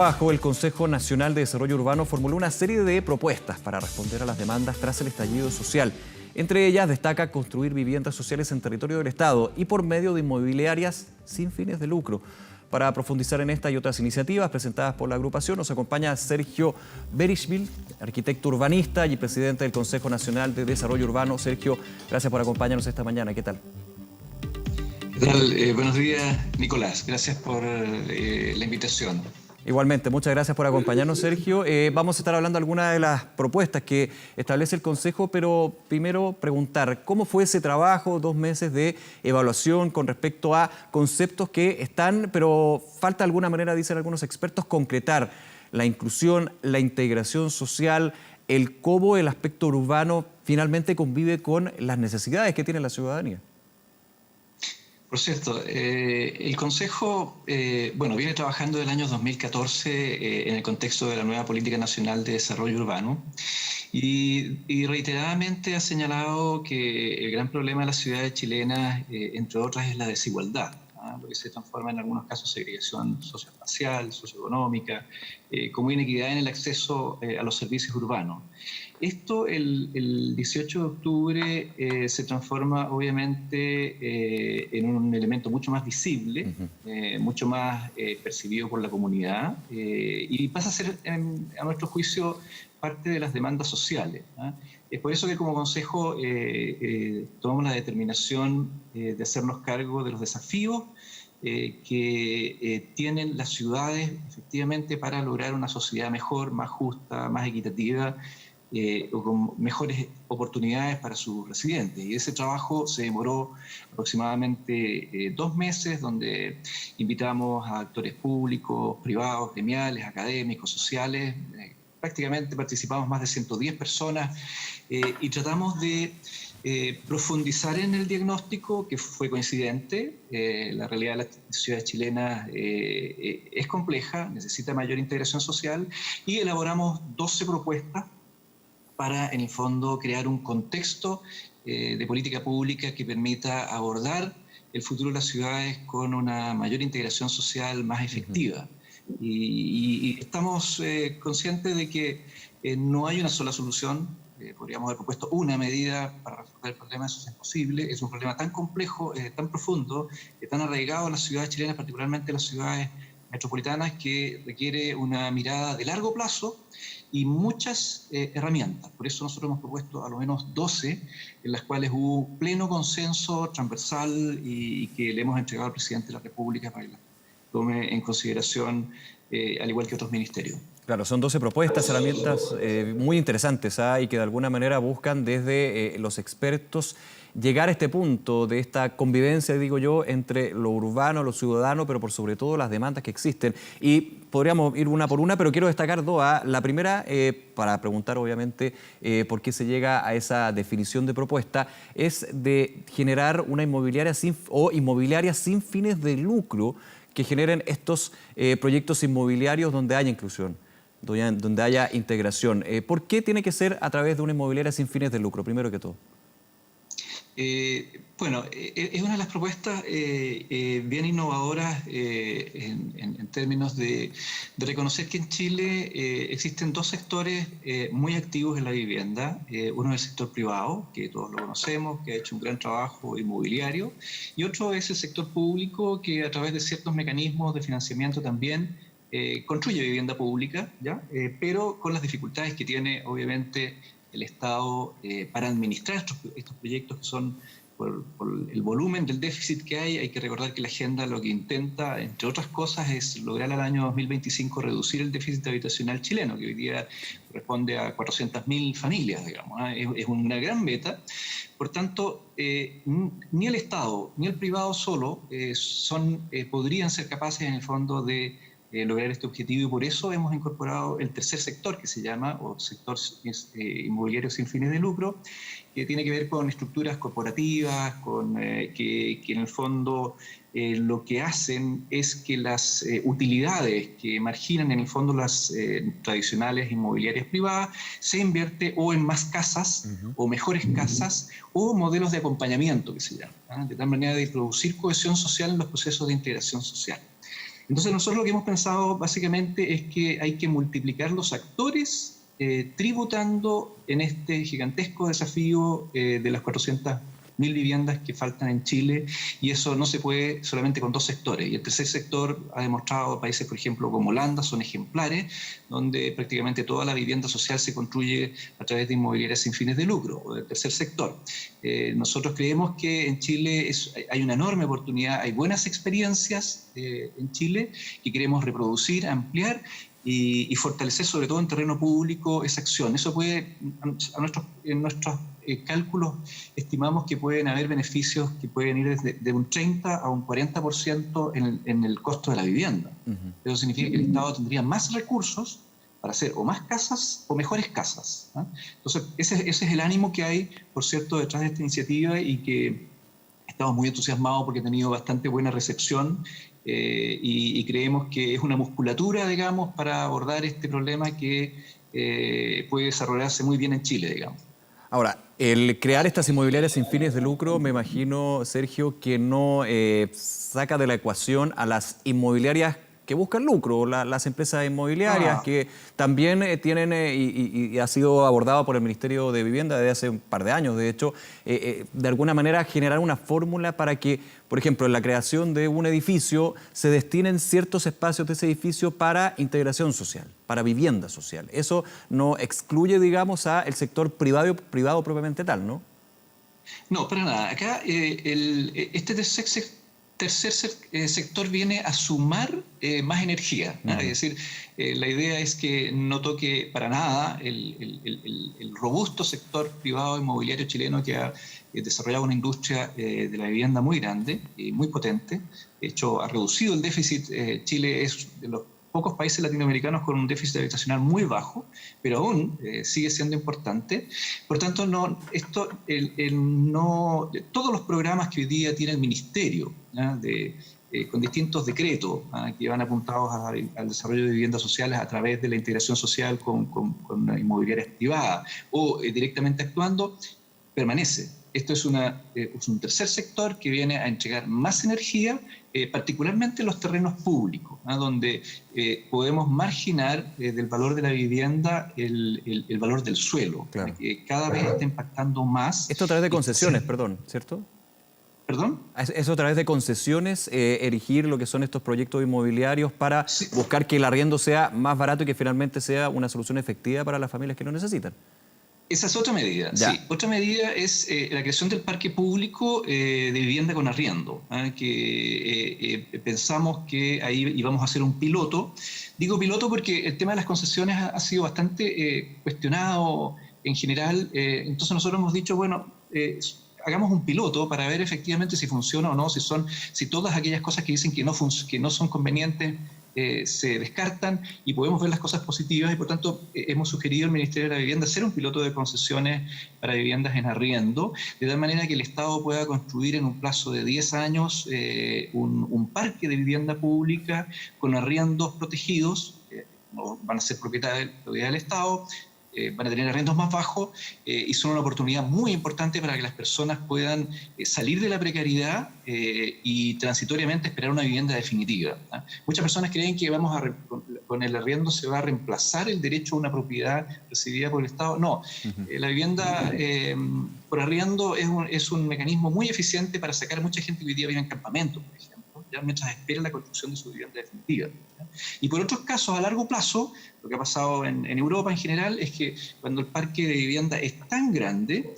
El Consejo Nacional de Desarrollo Urbano formuló una serie de propuestas para responder a las demandas tras el estallido social. Entre ellas destaca construir viviendas sociales en territorio del Estado y por medio de inmobiliarias sin fines de lucro. Para profundizar en esta y otras iniciativas presentadas por la agrupación nos acompaña Sergio Berishvili, arquitecto urbanista y presidente del Consejo Nacional de Desarrollo Urbano. Sergio, gracias por acompañarnos esta mañana. ¿Qué tal? ¿Qué tal? Buenos días, Nicolás. Gracias por la invitación. Igualmente, muchas gracias por acompañarnos, Sergio. Vamos a estar hablando de algunas de las propuestas que establece el Consejo, pero primero preguntar, ¿cómo fue ese trabajo, 2 meses de evaluación con respecto a conceptos que están, pero falta de alguna manera, dicen algunos expertos, concretar la inclusión, la integración social, el cómo el aspecto urbano finalmente convive con las necesidades que tiene la ciudadanía? Por cierto, el Consejo viene trabajando desde el año 2014 en el contexto de la nueva Política Nacional de Desarrollo Urbano y reiteradamente ha señalado que el gran problema de las ciudades chilenas, entre otras, es la desigualdad, lo que se transforma en algunos casos segregación socioespacial, socioeconómica, como inequidad en el acceso a los servicios urbanos. Esto el 18 de octubre se transforma obviamente en un elemento mucho más visible, mucho más percibido por la comunidad y pasa a ser, a nuestro juicio, parte de las demandas sociales. Es por eso que como Consejo tomamos la determinación de hacernos cargo de los desafíos que tienen las ciudades efectivamente para lograr una sociedad mejor, más justa, más equitativa, o con mejores oportunidades para sus residentes. Y ese trabajo se demoró aproximadamente 2 meses, donde invitamos a actores públicos, privados, gremiales, académicos, sociales. Prácticamente participamos más de 110 personas y tratamos de profundizar en el diagnóstico, que fue coincidente. La realidad de las ciudades chilenas es compleja, necesita mayor integración social y elaboramos 12 propuestas para, en el fondo, crear un contexto de política pública que permita abordar el futuro de las ciudades con una mayor integración social más efectiva. Y estamos conscientes de que no hay una sola solución. Podríamos haber propuesto una medida para resolver el problema, eso es imposible. Es un problema tan complejo, tan profundo, tan arraigado en las ciudades chilenas, particularmente en las ciudades metropolitanas, que requiere una mirada de largo plazo y muchas herramientas. Por eso nosotros hemos propuesto a lo menos 12, en las cuales hubo pleno consenso transversal y que le hemos entregado al presidente de la República para que la tome en consideración, al igual que otros ministerios. Claro, son 12 propuestas, herramientas muy interesantes y que de alguna manera buscan desde los expertos llegar a este punto de esta convivencia, digo yo, entre lo urbano, lo ciudadano, pero por sobre todo las demandas que existen. Y podríamos ir una por una, pero quiero destacar 2. La primera, para preguntar obviamente por qué se llega a esa definición de propuesta, es de generar una inmobiliaria sin fines de lucro que generen estos proyectos inmobiliarios donde haya inclusión, donde haya integración. ¿Por qué tiene que ser a través de una inmobiliaria sin fines de lucro, primero que todo? Es una de las propuestas bien innovadoras en términos de reconocer que en Chile existen 2 sectores muy activos en la vivienda. Uno es el sector privado, que todos lo conocemos, que ha hecho un gran trabajo inmobiliario, y otro es el sector público, que a través de ciertos mecanismos de financiamiento también construye vivienda pública, pero con las dificultades que tiene obviamente el Estado para administrar estos proyectos, que son por el volumen del déficit que hay. Hay que recordar que la agenda lo que intenta, entre otras cosas, es lograr al año 2025 reducir el déficit habitacional chileno, que hoy día corresponde a 400.000 familias, digamos. Es una gran meta. Por tanto, ni el Estado ni el privado solo podrían ser capaces, en el fondo, de lograr este objetivo, y por eso hemos incorporado el tercer sector, que se llama, o sector inmobiliario sin fines de lucro, que tiene que ver con estructuras corporativas, que en el fondo lo que hacen es que las utilidades que marginan en el fondo las tradicionales inmobiliarias privadas se invierte o en más casas o mejores casas o modelos de acompañamiento, que se llama, de tal manera de producir cohesión social en los procesos de integración social. Entonces nosotros lo que hemos pensado básicamente es que hay que multiplicar los actores tributando en este gigantesco desafío de las 400.000 viviendas que faltan en Chile, y eso no se puede solamente con dos sectores. Y el tercer sector ha demostrado, países por ejemplo como Holanda son ejemplares, donde prácticamente toda la vivienda social se construye a través de inmobiliarias sin fines de lucro, o del tercer sector. Nosotros creemos que en Chile hay una enorme oportunidad, hay buenas experiencias en Chile que queremos reproducir, ampliar y fortalecer sobre todo en terreno público esa acción. Eso puede, en nuestros cálculos estimamos que pueden haber beneficios que pueden ir desde de un 30 a un 40% en el costo de la vivienda. Eso significa que el Estado tendría más recursos para hacer o más casas o mejores casas, ¿no? Entonces ese es el ánimo que hay, por cierto, detrás de esta iniciativa, y que estamos muy entusiasmados porque ha tenido bastante buena recepción. Y creemos que es una musculatura, digamos, para abordar este problema que puede desarrollarse muy bien en Chile, digamos. Ahora, el crear estas inmobiliarias sin fines de lucro, me imagino, Sergio, que no saca de la ecuación a las inmobiliarias que buscan lucro, las empresas inmobiliarias que también tienen, y ha sido abordado por el Ministerio de Vivienda desde hace un par de años, de hecho, de alguna manera generar una fórmula para que, por ejemplo, en la creación de un edificio se destinen ciertos espacios de ese edificio para integración social, para vivienda social. Eso no excluye, digamos, al sector privado propiamente tal, ¿no? No, para nada. Acá este tercer sector viene a sumar más energía, ¿no? Es decir, la idea es que no toque para nada el robusto sector privado inmobiliario chileno, que ha desarrollado una industria de la vivienda muy grande y muy potente. De hecho, ha reducido el déficit. Chile es de los pocos países latinoamericanos con un déficit habitacional muy bajo, pero aún sigue siendo importante. Por tanto, todos los programas que hoy día tiene el Ministerio, con distintos decretos que van apuntados al desarrollo de viviendas sociales a través de la integración social con inmobiliarias privadas o directamente actuando, permanece. Esto es un tercer sector que viene a entregar más energía, particularmente en los terrenos públicos, donde podemos marginar del valor de la vivienda el valor del suelo, Claro. que cada vez está impactando más. Esto a través de concesiones, perdón, ¿cierto? ¿Perdón? Eso a través de concesiones, erigir lo que son estos proyectos inmobiliarios para Sí. buscar que el arriendo sea más barato y que finalmente sea una solución efectiva para las familias que lo necesitan. Esa es otra medida, Ya. sí. Otra medida es la creación del parque público de vivienda con arriendo, que pensamos que ahí íbamos a hacer un piloto. Digo piloto porque el tema de las concesiones ha sido bastante cuestionado en general. Entonces nosotros hemos dicho, bueno, hagamos un piloto para ver efectivamente si funciona o no, si todas aquellas cosas que dicen que no son convenientes se descartan, y podemos ver las cosas positivas, y por tanto hemos sugerido al Ministerio de la Vivienda hacer un piloto de concesiones para viviendas en arriendo, de tal manera que el Estado pueda construir en un plazo de 10 años un parque de vivienda pública con arriendos protegidos, no van a ser propiedad del Estado, van a tener arriendos más bajos, y son una oportunidad muy importante para que las personas puedan salir de la precariedad y transitoriamente esperar una vivienda definitiva. Muchas personas creen que con el arriendo se va a reemplazar el derecho a una propiedad recibida por el Estado. No, la vivienda por arriendo es un mecanismo muy eficiente para sacar a mucha gente que hoy día vive en campamentos, por ejemplo, ya mientras espera la construcción de su vivienda definitiva. Y por otros casos, a largo plazo, lo que ha pasado en Europa en general es que cuando el parque de vivienda es tan grande,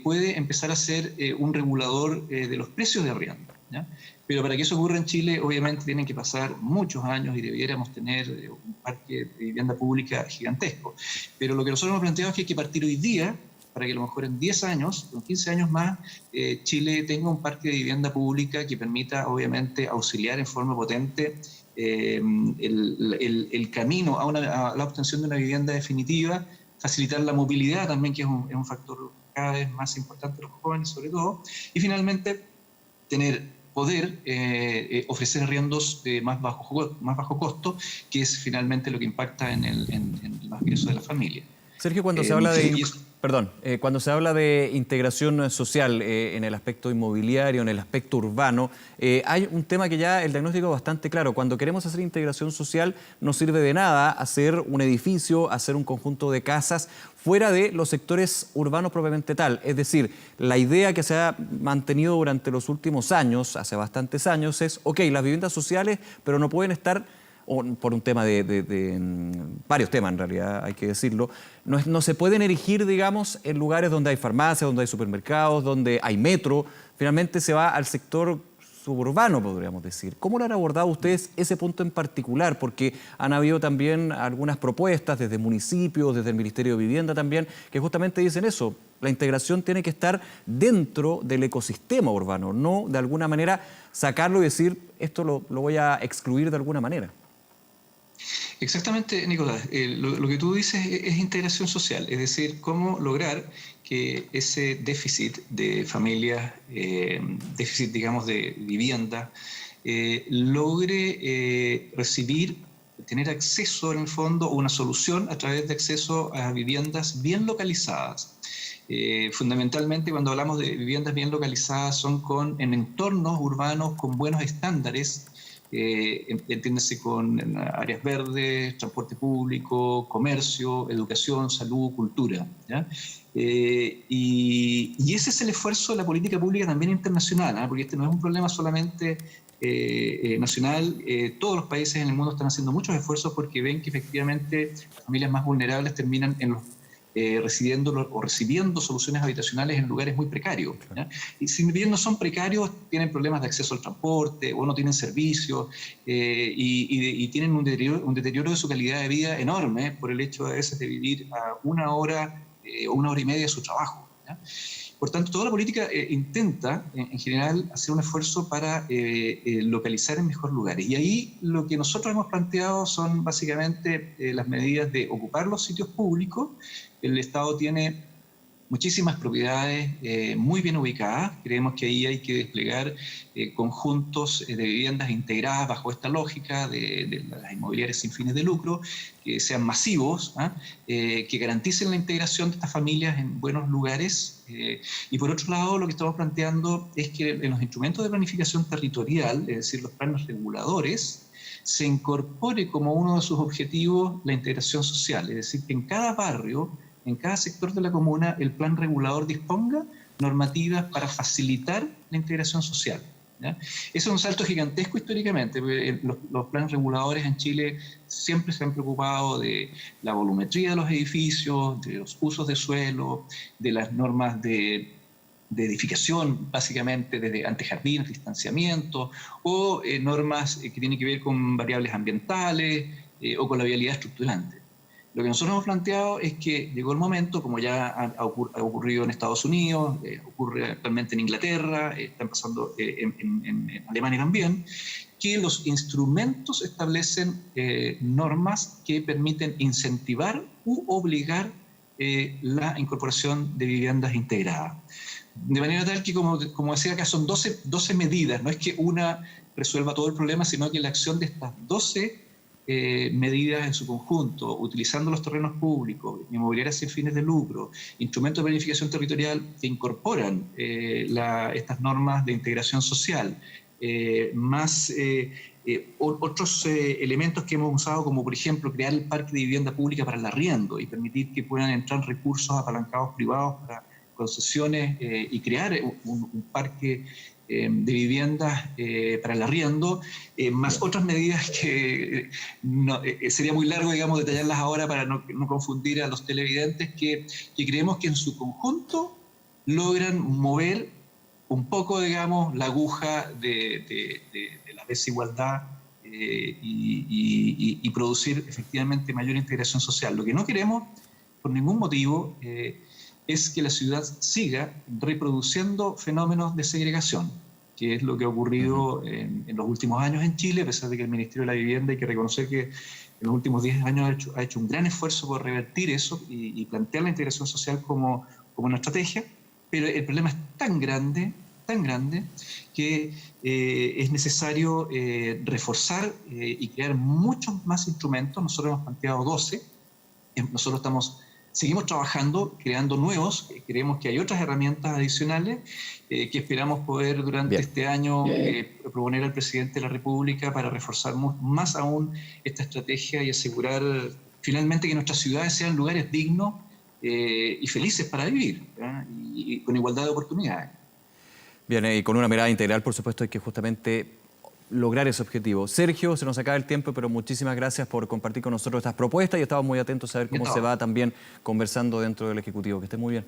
puede empezar a ser un regulador de los precios de arriendo, ¿ya? Pero para que eso ocurra en Chile, obviamente tienen que pasar muchos años y debiéramos tener un parque de vivienda pública gigantesco. Pero lo que nosotros hemos planteado es que hay que partir hoy día, para que a lo mejor en 10 años, en 15 años más, Chile tenga un parque de vivienda pública que permita, obviamente, auxiliar en forma potente el camino a la obtención de una vivienda definitiva, facilitar la movilidad también, que es un factor cada vez más importante de los jóvenes sobre todo, y finalmente poder ofrecer arriendos de más bajo costo, que es finalmente lo que impacta en los ingresos de la familia. Sergio, cuando se habla de Perdón, cuando se habla de integración social en el aspecto inmobiliario, en el aspecto urbano, hay un tema que ya el diagnóstico es bastante claro. Cuando queremos hacer integración social, no sirve de nada hacer un edificio, hacer un conjunto de casas fuera de los sectores urbanos propiamente tal. Es decir, la idea que se ha mantenido durante los últimos años, hace bastantes años, es, ok, las viviendas sociales, pero no pueden estar, o por un tema varios temas en realidad, hay que decirlo, no se pueden erigir, digamos, en lugares donde hay farmacias, donde hay supermercados, donde hay metro. Finalmente se va al sector suburbano, podríamos decir. ¿Cómo lo han abordado ustedes ese punto en particular? Porque han habido también algunas propuestas desde municipios, desde el Ministerio de Vivienda también, que justamente dicen eso. La integración tiene que estar dentro del ecosistema urbano, no de alguna manera sacarlo y decir, esto lo voy a excluir de alguna manera. Exactamente, Nicolás. Lo que tú dices es integración social, es decir, cómo lograr que ese déficit de familias, déficit, digamos, de vivienda, logre recibir, tener acceso en el fondo, una solución a través de acceso a viviendas bien localizadas. Fundamentalmente, cuando hablamos de viviendas bien localizadas, son en entornos urbanos con buenos estándares. Entiéndase con áreas verdes, transporte público, comercio, educación, salud, cultura, ¿ya? Y ese es el esfuerzo de la política pública también internacional, ¿eh? Porque este no es un problema solamente nacional. Todos los países en el mundo están haciendo muchos esfuerzos porque ven que efectivamente las familias más vulnerables terminan recibiendo soluciones habitacionales en lugares muy precarios, ¿ya? Y si bien no son precarios, tienen problemas de acceso al transporte o no tienen servicios, y tienen un deterioro de su calidad de vida enorme por el hecho a veces de vivir a 1 hora o 1 hora y media de su trabajo, ¿ya? Por tanto, toda la política intenta, en general, hacer un esfuerzo para localizar en mejores lugares. Y ahí lo que nosotros hemos planteado son básicamente las medidas de ocupar los sitios públicos. El Estado tiene muchísimas propiedades muy bien ubicadas. Creemos que ahí hay que desplegar conjuntos de viviendas integradas bajo esta lógica de las inmobiliarias sin fines de lucro, que sean masivos, que garanticen la integración de estas familias en buenos lugares. Y por otro lado, lo que estamos planteando es que en los instrumentos de planificación territorial, es decir, los planes reguladores, se incorpore como uno de sus objetivos la integración social, es decir, que en cada barrio, en cada sector de la comuna, el plan regulador disponga normativas para facilitar la integración social, ¿ya? Eso es un salto gigantesco históricamente. Los planes reguladores en Chile siempre se han preocupado de la volumetría de los edificios, de los usos de suelo, de las normas de edificación, básicamente desde antejardines, distanciamiento, o normas que tienen que ver con variables ambientales o con la vialidad estructurante. Lo que nosotros hemos planteado es que llegó el momento, como ya ha ocurrido en Estados Unidos, ocurre actualmente en Inglaterra, está pasando en Alemania también, que los instrumentos establecen normas que permiten incentivar u obligar la incorporación de viviendas integradas. De manera tal que, como decía acá, son 12 medidas. No es que una resuelva todo el problema, sino que la acción de estas 12 medidas en su conjunto, utilizando los terrenos públicos, inmobiliarias sin fines de lucro, instrumentos de planificación territorial que incorporan estas normas de integración social, más otros elementos que hemos usado, como por ejemplo crear el parque de vivienda pública para el arriendo y permitir que puedan entrar recursos apalancados privados para concesiones y crear un parque de viviendas para el arriendo, más otras medidas que sería muy largo, digamos, detallarlas ahora para no confundir a los televidentes, que creemos que en su conjunto logran mover un poco, digamos, la aguja de la desigualdad y producir efectivamente mayor integración social. Lo que no queremos, por ningún motivo, es que la ciudad siga reproduciendo fenómenos de segregación, que es lo que ha ocurrido en los últimos años en Chile, a pesar de que el Ministerio de la Vivienda, hay que reconocer que en los últimos 10 años ha hecho un gran esfuerzo por revertir eso y plantear la integración social como una estrategia, pero el problema es tan grande, que es necesario reforzar y crear muchos más instrumentos. Nosotros hemos planteado 12, nosotros estamos seguimos trabajando, creando nuevos. Creemos que hay otras herramientas adicionales que esperamos poder durante este año proponer al presidente de la República para reforzar más aún esta estrategia y asegurar finalmente que nuestras ciudades sean lugares dignos y felices para vivir, y con igualdad de oportunidades. Bien, y con una mirada integral, por supuesto, hay que justamente lograr ese objetivo. Sergio, se nos acaba el tiempo, pero muchísimas gracias por compartir con nosotros estas propuestas y estamos muy atentos a ver cómo se va también conversando dentro del Ejecutivo. Que esté muy bien.